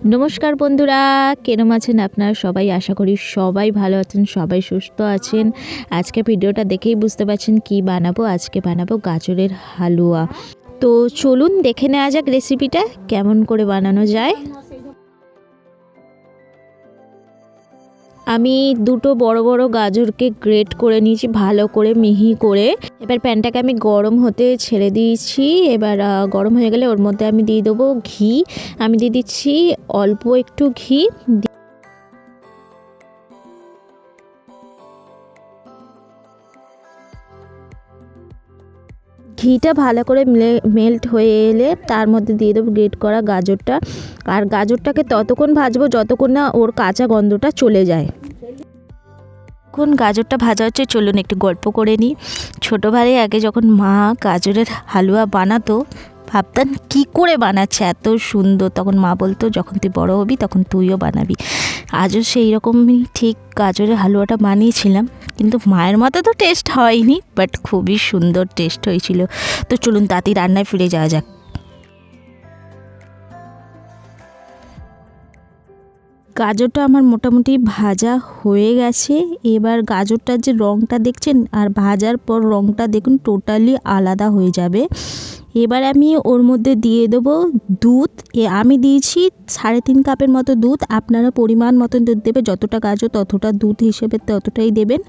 নমস্কার বন্ধুরা, কেরম আছেন আপনারা সবাই? আশা করি সবাই ভালো আছেন, সবাই সুস্থ আছেন। আজকে ভিডিওটা দেখেই বুঝতে পারছেন কি বানাবো। আজকে বানাবো গাজরের হালুয়া। তো চলুন দেখে নেওয়া যাক রেসিপিটা কেমন করে বানানো যায়। আমি দুটো বড় বড় গাজরকে গ্রেট করে নিয়েছি ভালো করে মিহি করে। এবার প্যানটাকে আমি গরম হতে ছেড়ে দিয়েছি। এবার গরম হয়ে গেলে ওর মধ্যে আমি দিয়ে দেবো ঘি। আমি দিয়ে দিচ্ছি অল্প একটু ঘি। ঘিটা ভালো করে মেল্ট হয়ে এলে তার মধ্যে দিয়ে দেবো গ্রেট করা গাজরটা। আর গাজরটাকে ততক্ষণ ভাজবো যতক্ষণ না ওর কাঁচা গন্ধটা চলে যায়। এখন গাজরটা ভাজা হচ্ছে, চলুন একটু গল্প করে নিই। ছোটোবেলায় আগে যখন মা গাজরের হালুয়া বানাতো ভাবতাম কি করে বানাচ্ছে এত সুন্দর। তখন মা বলতো যখন তুই বড় হবি তখন তুইও বানাবি। আজও সেই রকমই ঠিক গাজরের হালুয়াটা বানিয়েছিলাম, কিন্তু মায়ের মতো তো টেস্ট হয়নি, বাট খুবই সুন্দর টেস্ট হয়েছিল। তো চলুন তাড়াতাড়ি রান্নায় ফিরে যাওয়া যাক। গাজরটা আমার মোটামুটি ভাজা হয়ে গেছে। এবার গাজরটার যে রঙটা দেখছেন আর ভাজার পর রঙটা দেখুন টোটালি আলাদা হয়ে যাবে। এবার আমি ওর মধ্যে দিয়ে দেবো দুধ। আমি দিয়েছি 3.5 কাপের মতো দুধ। আপনারা পরিমাণ মতন দুধ দেবে, যতটা গাজর ততটা দুধ হিসেবে ততটাই দেবেন।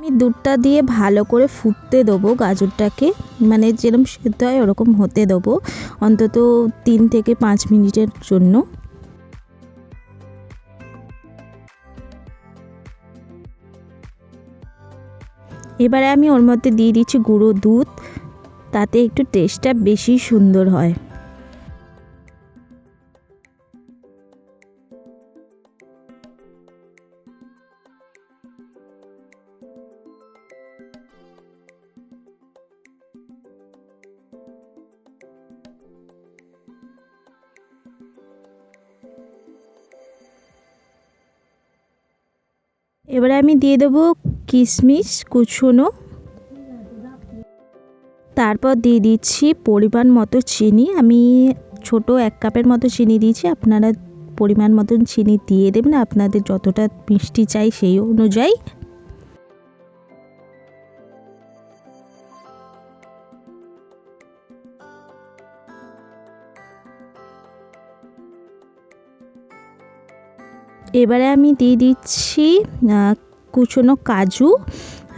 আমি দুধটা দিয়ে ভালো করে ফুটতে দেবো গাজরটাকে, মানে যেরকম সেদ্ধ হয় ওরকম হতে দেবো অন্তত 3 থেকে 5 মিনিটের জন্য। এবারে আমি ওর মধ্যে দিয়ে দিচ্ছি গুঁড়ো দুধ, তাতে একটু টেস্টটা বেশি সুন্দর হয়। এবারে আমি দিয়ে দেবো কিশমিশ কুচোনো, তারপর দিয়ে দিচ্ছি পরিমাণ মতো চিনি। আমি ছোট 1 কাপের মতো চিনি দিয়েছি, আপনারা পরিমাণ মতন চিনি দিয়ে দেবেন আপনাদের যতটা মিষ্টি চাই সেই অনুযায়ী। এবারে আমি দিয়ে দিচ্ছি কুচনো কাজু,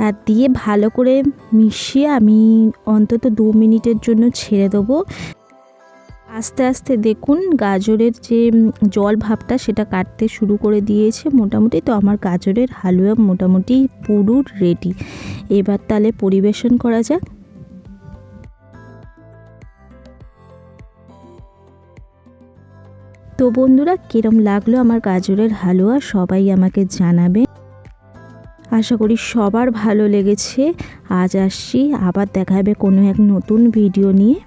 আর দিয়ে ভালো করে মিশিয়ে আমি অন্তত 2 মিনিটের জন্য ছেড়ে দেবো। আস্তে আস্তে দেখুন গাজরের যে জল ভাবটা সেটা কাটতে শুরু করে দিয়েছে মোটামুটি। তো আমার গাজরের হালুয়া মোটামুটি পুরো রেডি। এবার তাহলে পরিবেশন করা যাক। তো বন্ধুরা, কিরম লাগলো আমার গাজরের হালুয়া সবাই আমাকে জানাবে। আশা করি সবার ভালো লেগেছে। আজ আসছি, আবার দেখা হবে কোনো এক নতুন ভিডিও নিয়ে।